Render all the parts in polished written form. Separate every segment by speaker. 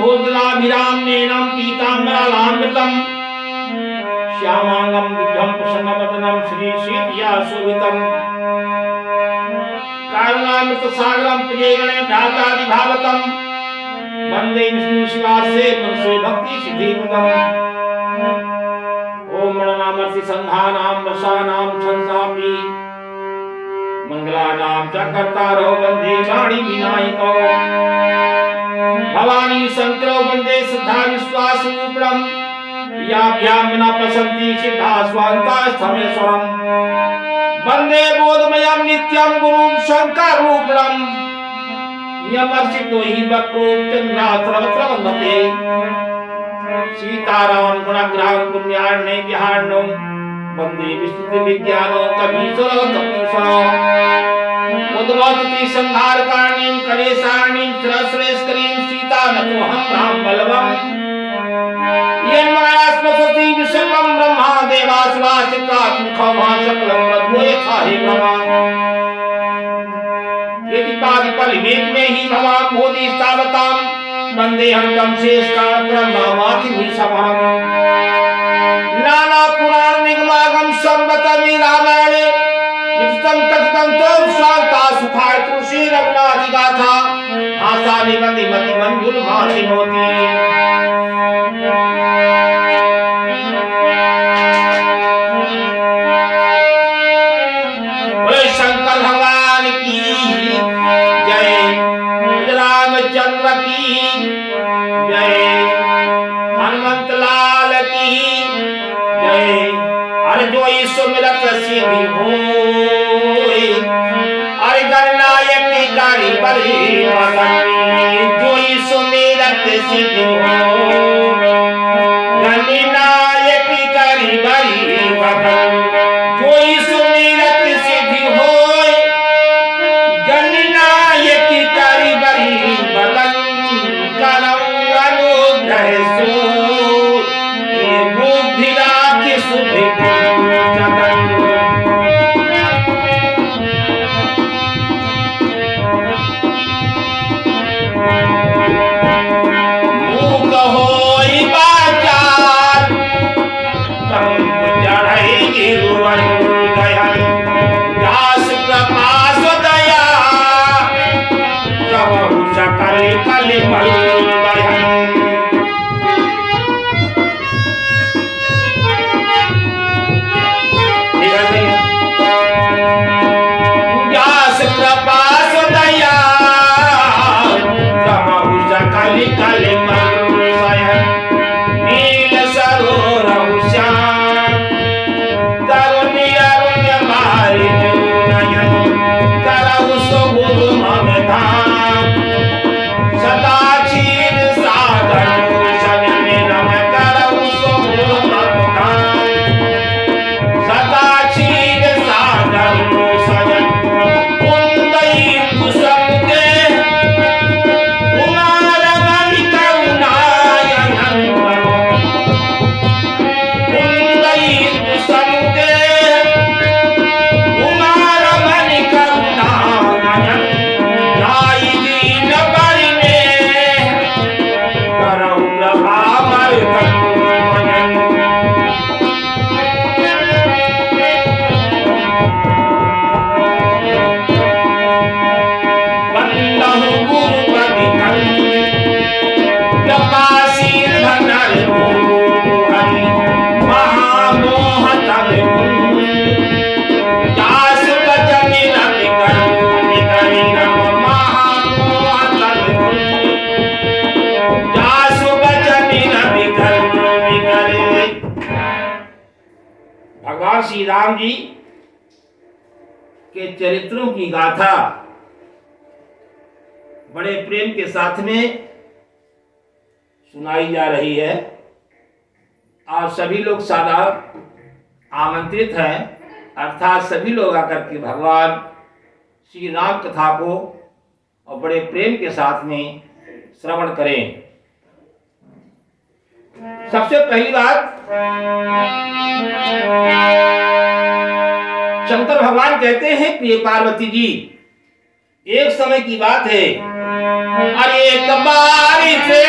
Speaker 1: भोजलाभिराम नैनम पीताम्बरालान्वितम श्यामांगम दिव्यम प्रसन्नवदनम श्री सीतया शोभितम कारुणामृत सागरम प्रियगणे भ्रातादिभावतम वंदे विष्णु शिवासे मनसे भक्ति सिद्धिप्रदम ओम मणनामर्ति संधानाम रसानाम छंसामि मंगलानाम च कर्तारो वंदे वाणी विनायको भवानी शंकरो वंदे श्रद्धा विश्वास रूपम याभ्याम विना प्रसन्ति सिद्धा स्वान्ता स्थमेश्वरम वंदे बोधमयं नित्यं गुरुं शंकर रूपम यमर्षितो हि वक्रूप चंद्रा सर्वत्र वन्दते सीताराम गुणग्राम पुण्यार्णे विहार्णो वंदे विष्णु विज्ञानो कवीश्वरो कपीश्वरो उद्भवति संहार कारणीं कलेशारणीं श्रेष्ठकरीं सीता नतोऽहं राम बलवम् यन्माया स्मसति विश्वं ब्रह्मा देवा शिवा चित्रात्मकं सकलं रघुवे थाहि भगवान् यदि पादिपलिमेत में ही भगवान मोदी स्थावतां वंदे हम शेषकात्रं नामाति विषमम् नाना पुराण निगमागम सर्वतमि रामायणे नित्यं कथितं तो स्वार्था सुखाय तुलसी रघुनाथ गाथा भाषा निबंधि मति मंजुल भाषि होती बोले शंकर भगवान की जय रामचंद्र की जय हनुमंत लाल की जय अरे जो ईश्वर मिलत सिद्धि होय अरे गणनायक की कारी बलि जो ईश्वर मिलत सिद्धि होय गणनायक की कारी बलि जो ईश्वर मिलत सिद्धि होय गणनायक की कारी बलि बदन करम अनुग्रह सो बुद्धि राखि सुधि श्री राम जी के चरित्रों की गाथा बड़े प्रेम के साथ में सुनाई जा रही है और सभी लोग सादर आमंत्रित हैं, अर्थात सभी लोग आकर के भगवान श्री राम कथा को और बड़े प्रेम के साथ में श्रवण करें। सबसे पहली बात, शंकर भगवान कहते हैं प्रिय पार्वती जी, एक समय की बात है, अरे एक बार से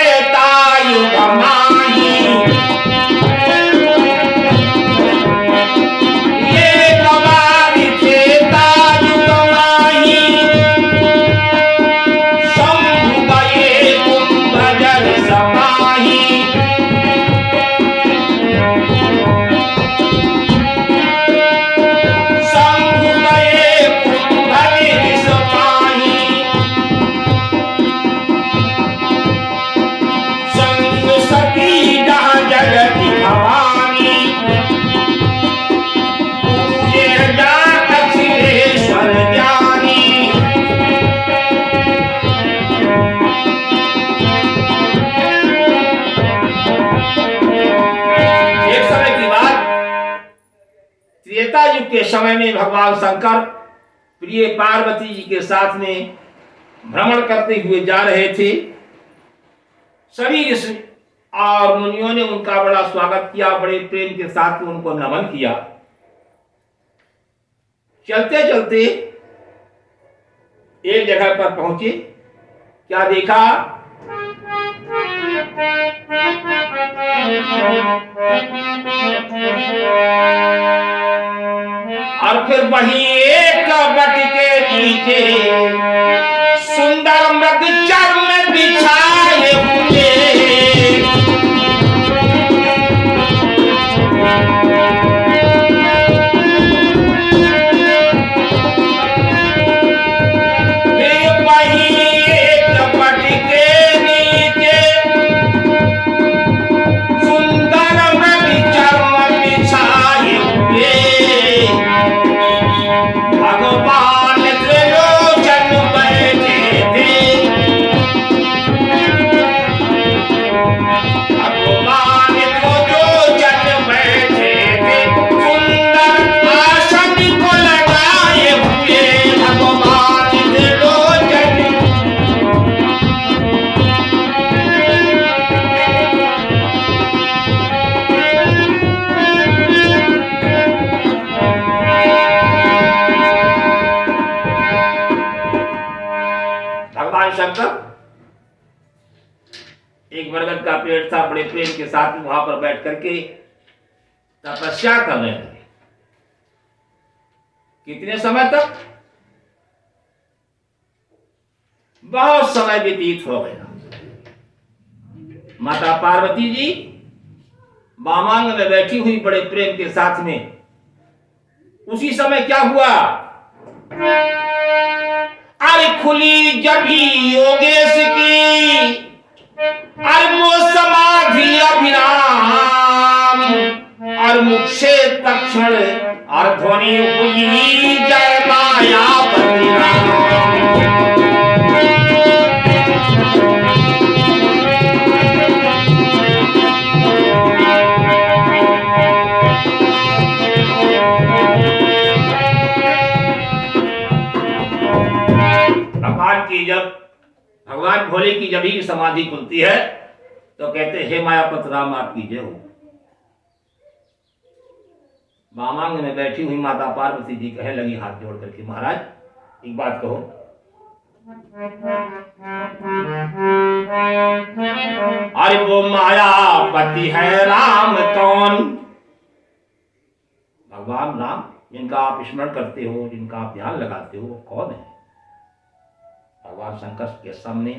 Speaker 1: युग के समय में भगवान शंकर प्रिय पार्वती जी के साथ में भ्रमण करते हुए जा रहे थे। सभी ऋषि और मुनियों ने उनका बड़ा स्वागत किया, बड़े प्रेम के साथ उनको नमन किया। चलते चलते एक जगह पर पहुंचे, क्या देखा? और फिर वही एक बट के नीचे सुंदर मृग चर्म बिछाए हुए एक बरगद का पेड़ था, बड़े प्रेम के साथ वहां पर बैठ करके तपस्या करने लगे। कितने समय तक? बहुत समय व्यतीत हो गया। माता पार्वती जी वामांग में बैठी हुई बड़े प्रेम के साथ में। उसी समय क्या हुआ? अरे खुली जभी योगेश की अर्मो समाधि अभिराम और मुख से तक्षण और ध्वनि हुई जय मायापति भगवान भोले की जब ही समाधि खुलती है तो कहते हे मायापत राम आपकी जय हो। वामांग में बैठी हुई माता पार्वती जी कहे लगी हाथ जोड़ करके, महाराज एक बात कहो। अरे वो मायापति है राम कौन? भगवान राम जिनका आप स्मरण करते हो, जिनका आप ध्यान लगाते हो, वो कौन है? भगवान शंकर के सामने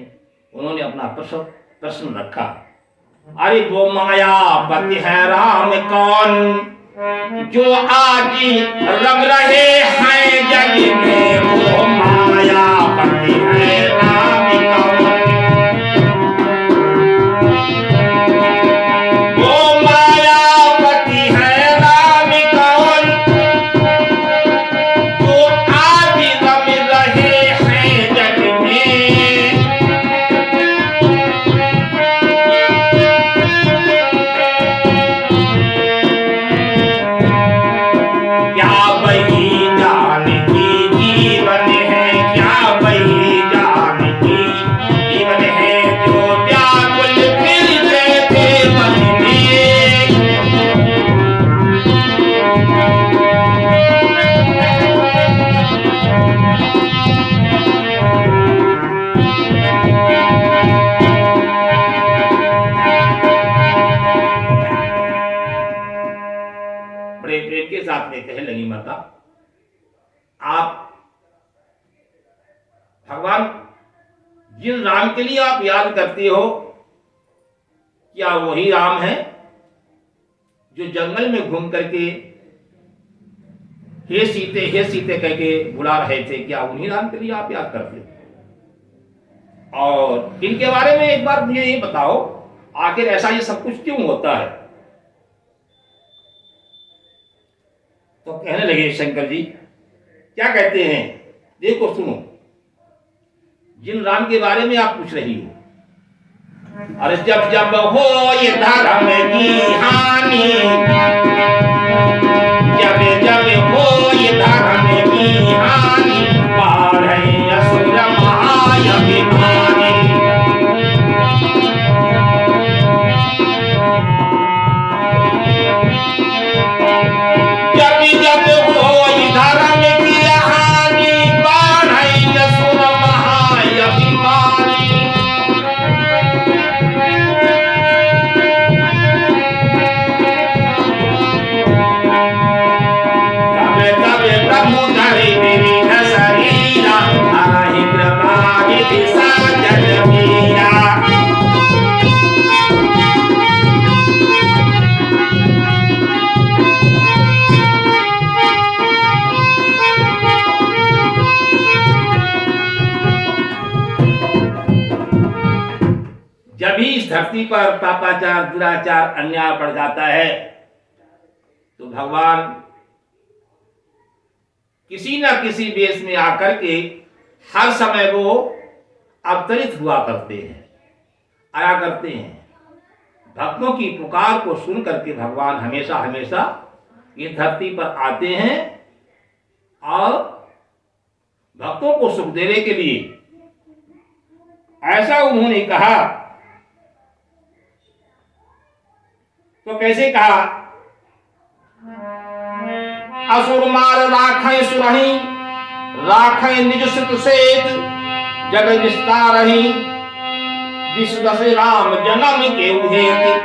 Speaker 1: उन्होंने अपना प्रश्न रखा। अरे वो मायापति है राम कौन जो आज रंग रहे हैं जग में? वो मायापति है राम कौन? वो मायापति है राम कौन जो आज रंग रहे हैं जग में? क्या वही जानकी जीवन है? क्या वही जानकी जीवन है जो व्याकुल फिरते थे मन में? बड़े प्रेम के साथ में कहे लगी माता, आप भगवान जिन राम के लिए आप याद करते हो, क्या वही राम है जो जंगल में घूम करके हे सीते कह के बुला रहे थे? क्या उन्हीं राम के लिए आप याद करते हो? और इनके बारे में एक बार मुझे ये बताओ, आखिर ऐसा ये सब कुछ क्यों होता है? तो कहने लगे शंकर जी, क्या कहते हैं? देखो सुनो, जिन राम के बारे में आप पूछ रही हो, अरे जब जब हो ये धर्म की हानि, जब जब हो धरती पर पापाचार, दुराचार, अन्याय बढ़ जाता है तो भगवान किसी न किसी वेश में आकर के हर समय वो अवतरित हुआ करते हैं, आया करते हैं। भक्तों की पुकार को सुन करके भगवान हमेशा हमेशा इस धरती पर आते हैं और भक्तों को सुख देने के लिए। ऐसा उन्होंने कहा तो कैसे कहा? असुर मार राखें सुरही, राखें निज सुत सेत, जग विस्तारही, विश्व दशे राम जन्म के उहेत।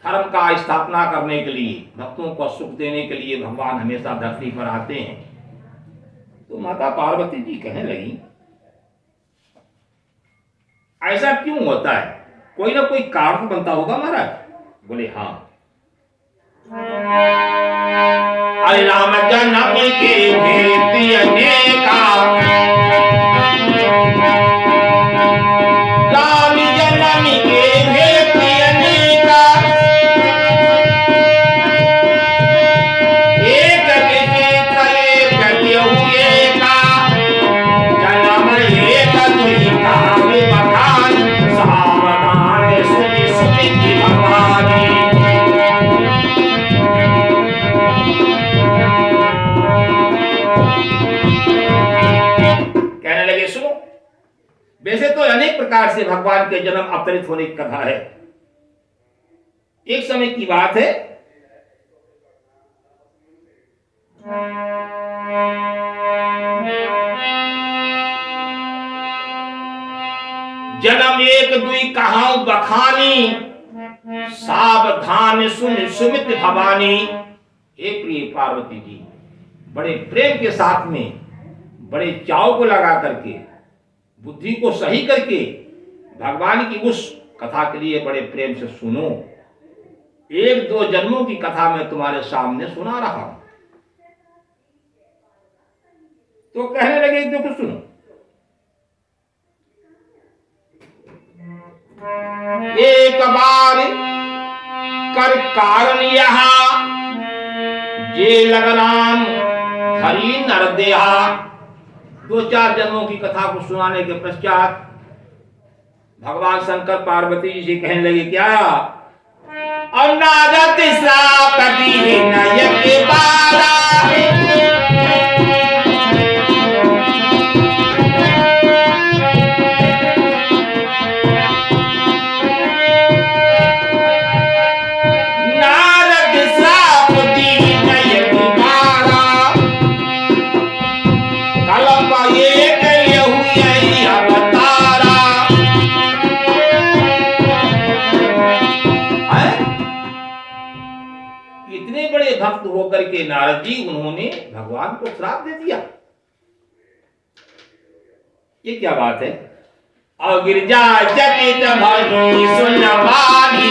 Speaker 1: धर्म का स्थापना करने के लिए, भक्तों को सुख देने के लिए भगवान हमेशा धरती पर आते हैं। तो माता पार्वती जी कहने लगी ऐसा क्यों होता है? कोई ना कोई कारण बनता होगा महाराज। बोले हाँ, अरे राम जन्म के हेतु अनेका, राम जन्म के हेतु अनेका, एक विचित्र एक हुए का, जन्म एक दुई काम बखान, सावधान सुनि सुनि की भवानी। वैसे तो अनेक प्रकार से भगवान के जन्म अवतरित होने की कथा है। एक समय की बात है, जन्म एक दुई कहाऊ बखानी, सावधान सुन सुमित भवानी। हे प्रिय पार्वती जी, बड़े प्रेम के साथ में, बड़े चाव को लगा करके, बुद्धि को सही करके भगवान की उस कथा के लिए बड़े प्रेम से सुनो। एक दो जन्मों की कथा मैं तुम्हारे सामने सुना रहा हूं। तो कहने लगे देखो सुनो, एक बार कर कारण यहा, जे लग राम हरि नर देहा। दो चार जन्मों की कथा को सुनाने के पश्चात भगवान शंकर पार्वती जी से कहने लगे क्या? अनादत श्रापति नयक बारा, भक्त होकर के नारद जी उन्होंने भगवान को श्राप दे दिया। ये क्या बात है? अगिरजा जटित भनी सुनवानी,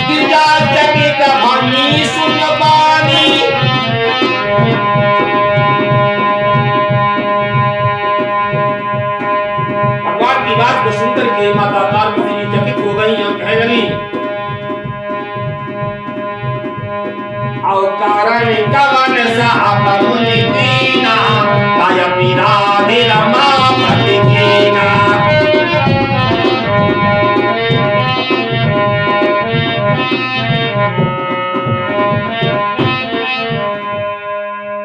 Speaker 1: गिरजा जटित भनी सुनवानी। भगवान की बात को सुनकर के माता पार्वती जी चकित हो गई और कहने लगी कारण कवन साप मुनि दीना, काय पीराधि रमापति कीना।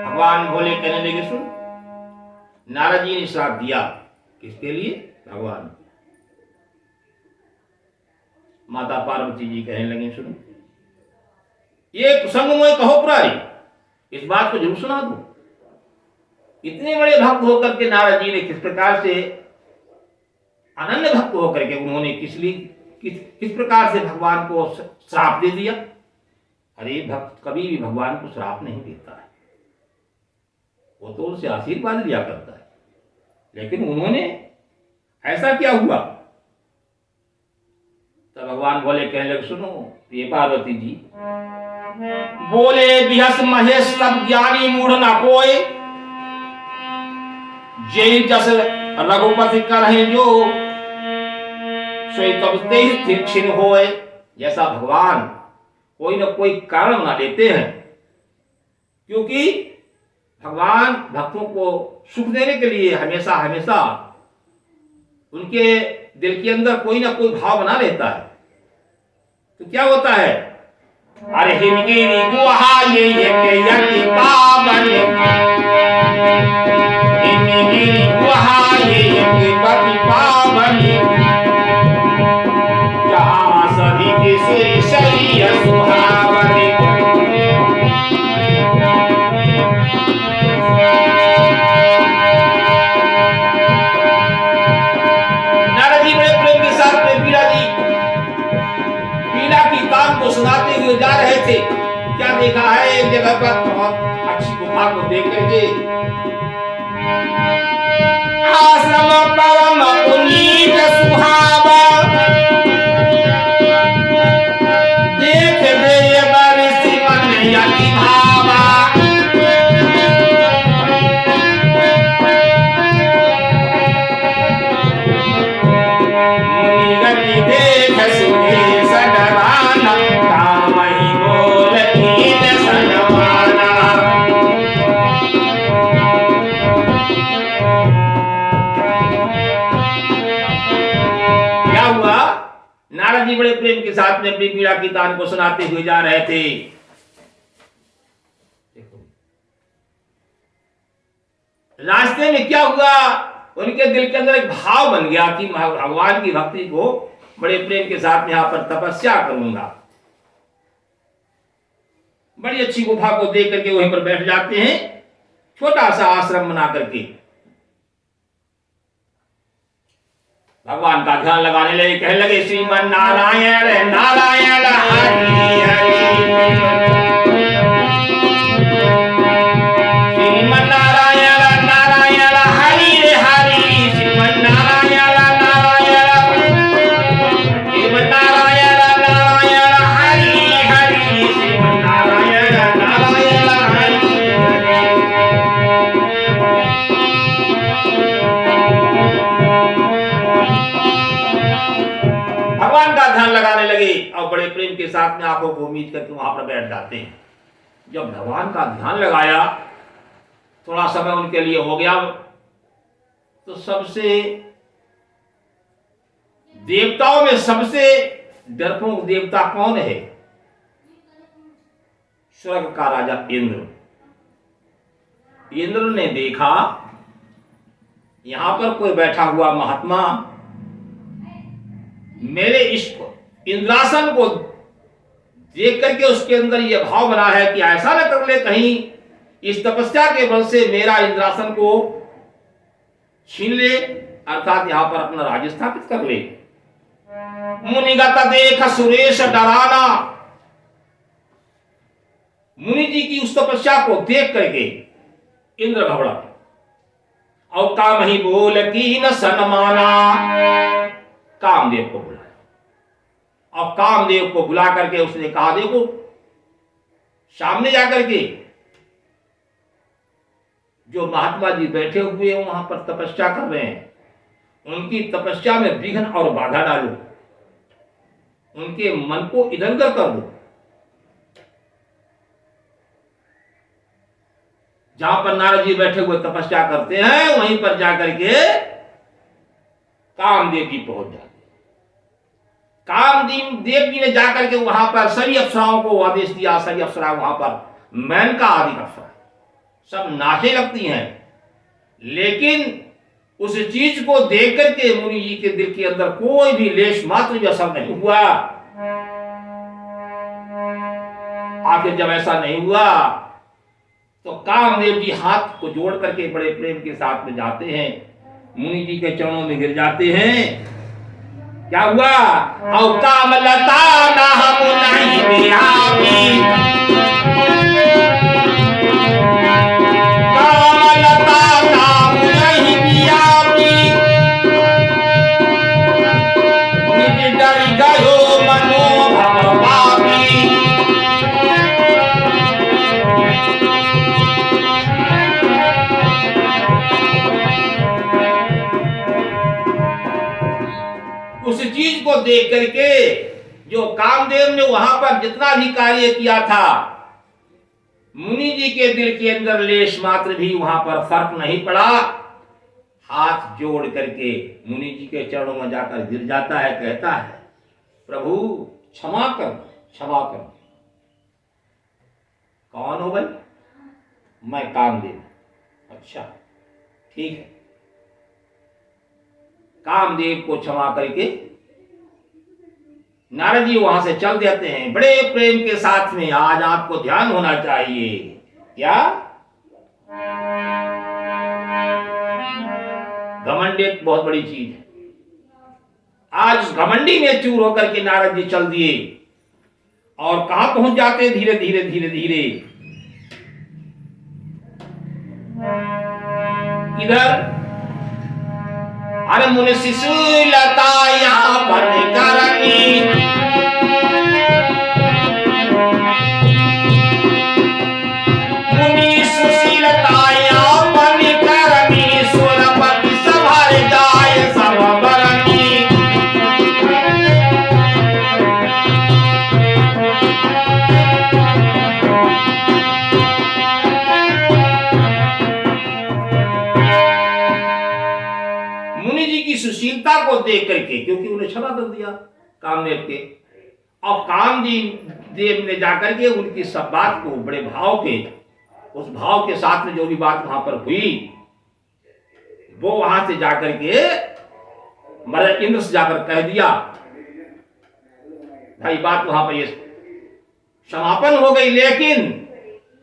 Speaker 1: भगवान बोले कहने लगे सुन, नारद जी ने श्राप दिया किसके लिए? भगवान। माता पार्वती जी कहने लगे सुनो, ये प्रसंग में कहो पुरारी, इस बात को जरूर सुना दो। इतने बड़े भक्त होकर के नारद जी ने किस प्रकार से, अनन्य भक्त होकर के उन्होंने किस प्रकार से भगवान को श्राप दे दिया। अरे भक्त कभी भी भगवान को श्राप नहीं देता है, वो तो उनसे आशीर्वाद लिया करता है। लेकिन उन्होंने ऐसा क्या हुआ? तब भगवान बोले कहने लगे सुनो ये पार्वती जी, बोले बिहस महेश सब ज्ञानी मूढ़ न कोय, जय जस रघुपति करहि जो सोई तब ते स्थिर छिन होए। जैसा भगवान कोई न कोई कारण ना लेते हैं, क्योंकि भगवान भक्तों को सुख देने के लिए हमेशा हमेशा उनके दिल के अंदर कोई ना कोई भाव बना रहता है। तो क्या होता है, अरे हिमगिरी गुहा ये यज्ञ पावन, हिमगिरी गुहा ये यज्ञ पावन, जहाँ सभी के सुर सही सुहावनी। नारद जी बड़े प्रेम के साथ में बीड़ा की तान को सुनाते हुए जा रहे थे। क्या देखा है, एक जगह पर बहुत अच्छी गुफा को देख करके आश्रम परम पुनीत सुहावा, देख दे बरसी मन यति भावा। मुनि गति देख सुने सडराना, कामहि बोल कीन सनमाना। क्या हुआ, नारद जी बड़े प्रेम के साथ में अपनी पीड़ा की तान को सुनाते हुए जा रहे थे। रास्ते में क्या हुआ, उनके दिल के अंदर एक भाव बन गया कि भगवान की भक्ति को बड़े प्रेम के साथ में यहां पर तपस्या करूंगा। बड़ी अच्छी गुफा को देख करके वहीं पर बैठ जाते हैं, छोटा सा आश्रम बना करके भगवान का ध्यान लगाने लगे। कहने लगे श्रीमन नारायण नारायण हरि हरि, श्रीमन नारायण नारायण हरि हरि, श्रीमन नारायण नारायण, श्रीमन नारायण नारायण हरि हरि, श्रीमन नारायण नारायण हरि हरि। भगवान का ध्यान लगाने लगे और बड़े प्रेम के साथ में आंखों को मीच करके वहां पर बैठ जाते हैं। जब भगवान का ध्यान लगाया, थोड़ा समय उनके लिए हो गया, तो सबसे देवताओं में सबसे डरपोक देवता कौन है? स्वर्ग का राजा इंद्र। इंद्र ने देखा यहां पर कोई बैठा हुआ महात्मा मेरे इस इंद्रासन को देख करके उसके अंदर यह भाव बना है कि ऐसा न कर ले कहीं इस तपस्या के बल से मेरा इंद्रासन को छीन ले, अर्थात यहां पर अपना राज्य स्थापित कर ले। मुनिगत देख सुरेश डराना, मुनि जी की उस तपस्या को देख करके इंद्र घबरा और काम ही बोल की न सनमाना, कामदेव को बुलाया और कामदेव को बुला करके उसने कहा, देखो सामने जाकर के जो महात्मा जी बैठे हुए हैं वहां पर तपस्या कर रहे हैं, उनकी तपस्या में विघ्न और बाधा डालो, उनके मन को इधर-उधर कर दो। जहां पर नारद जी बैठे हुए तपस्या करते हैं वहीं पर जाकर के कामदेव जी पहुंच जाते। कामदेव जी ने जाकर के वहां पर सभी अप्सराओं को आदेश दिया। सभी अप्सरा वहां पर मेनका आदि अप्सरा सब नाचने लगती हैं, लेकिन उस चीज को देख करके मुनि जी के दिल के अंदर कोई भी लेश मात्र भी असर नहीं हुआ। आखिर जब ऐसा नहीं हुआ तो कामदेव जी हाथ को जोड़ करके बड़े प्रेम के साथ में जाते हैं, मुनि जी के चरणों में गिर जाते हैं। क्या हुआ? औ कामलता ना हम नहीं बिहावी, कामलता नाम नहीं बिहावी, निज डर गयो मनोभव पापी। उस चीज को देख करके जो कामदेव ने वहां पर जितना भी कार्य किया था, मुनि जी के दिल के अंदर लेश मात्र भी वहां पर फर्क नहीं पड़ा। हाथ जोड़ करके मुनि जी के चरणों में जाकर गिर जाता है, कहता है प्रभु क्षमा कर, क्षमा कर। कौन हो भाई? मैं कामदेव। अच्छा ठीक है। कामदेव को क्षमा करके नारद जी वहां से चल देते हैं बड़े प्रेम के साथ में। आज आपको ध्यान होना चाहिए, क्या घमंड एक बहुत बड़ी चीज है। आज उस घमंडी में चूर होकर के नारद जी चल दिए और कहां पहुंच जाते? धीरे धीरे धीरे धीरे इधर अरे मुनि शिशुलता यहाँ बन करनी, मुनि सुशीलता यहाँ बन करनी, सुरपति सभर जाय सब बरनी। सुशीलता को देख करके, क्योंकि उन्हें क्षमा कर दिया कामदेव के, और कामदेव ने जाकर के उनकी सब बात को बड़े भाव के, उस भाव के साथ में जो भी बात वहां पर हुई वो वहां से जाकर के मतलब इंद्र से जाकर कह दिया भाई बात वहां पर ये समापन हो गई। लेकिन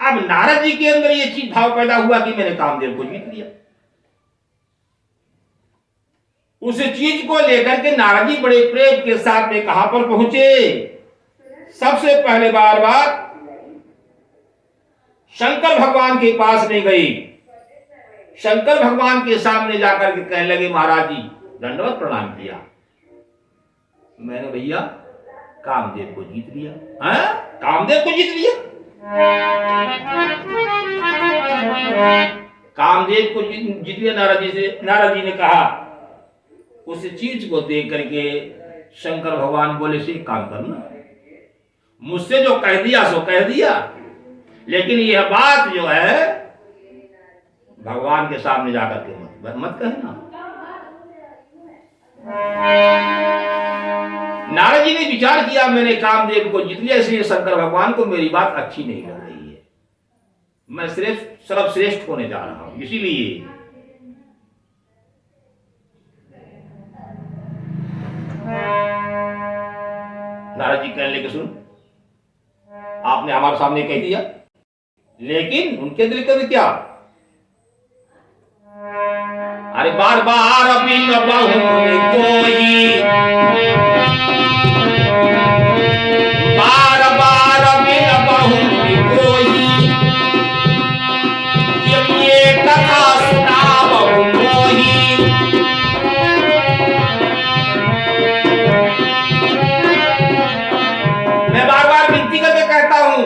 Speaker 1: अब नारद जी के अंदर ये चीज भाव पैदा हुआ कि मैंने कामदेव को जीत लिया। उस चीज को लेकर के नारद जी बड़े प्रेम के साथ में कहां पर पहुंचे? सबसे पहले बार शंकर भगवान के पास में गई। शंकर भगवान के सामने जाकर के कहने लगे महाराज जी दंडवत प्रणाम किया, मैंने भैया कामदेव को जीत लिया। हाँ? कामदेव को जीत लिया? कामदेव को जीत लिया नारद जी से। नारद जी ने कहा, उस चीज को देख करके शंकर भगवान बोले से काम करना, मुझसे जो कह दिया सो कह दिया, लेकिन यह बात जो है भगवान के सामने जाकर के मत कहना। नारद जी ने विचार किया मैंने कामदेव को जीत लिया, इसलिए शंकर भगवान को मेरी बात अच्छी नहीं लग रही है, मैं सिर्फ सर्वश्रेष्ठ होने जा रहा हूं, इसीलिए नारद जी कहने लगे सुन आपने हमारे सामने कह दिया, लेकिन उनके दिल के क्या? अरे बार बार बिन बहु कोई, बार बार बिन बहु कोई, ये कथा सुना बहु मोही। मैं बार बार विनती करके कहता हूं,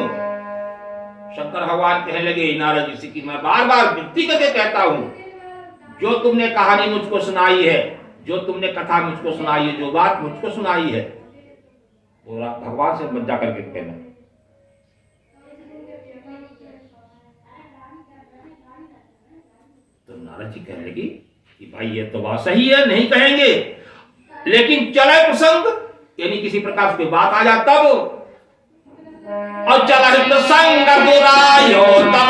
Speaker 1: शंकर भगवान कहने लगे नारद जी से कि मैं बार बार विनती करके कहता हूं, जो तुमने कहानी मुझको सुनाई है, जो तुमने कथा मुझको सुनाई है, जो बात मुझको सुनाई है, वो भगवान से मत जाकर के कहना। तो नारद जी कहने लगी कि भाई ये तो बात सही है, नहीं कहेंगे, लेकिन चले प्रसंग, यानी किसी प्रकार से कोई बात आ जाता वो, और चला प्रसंग दुरायो तब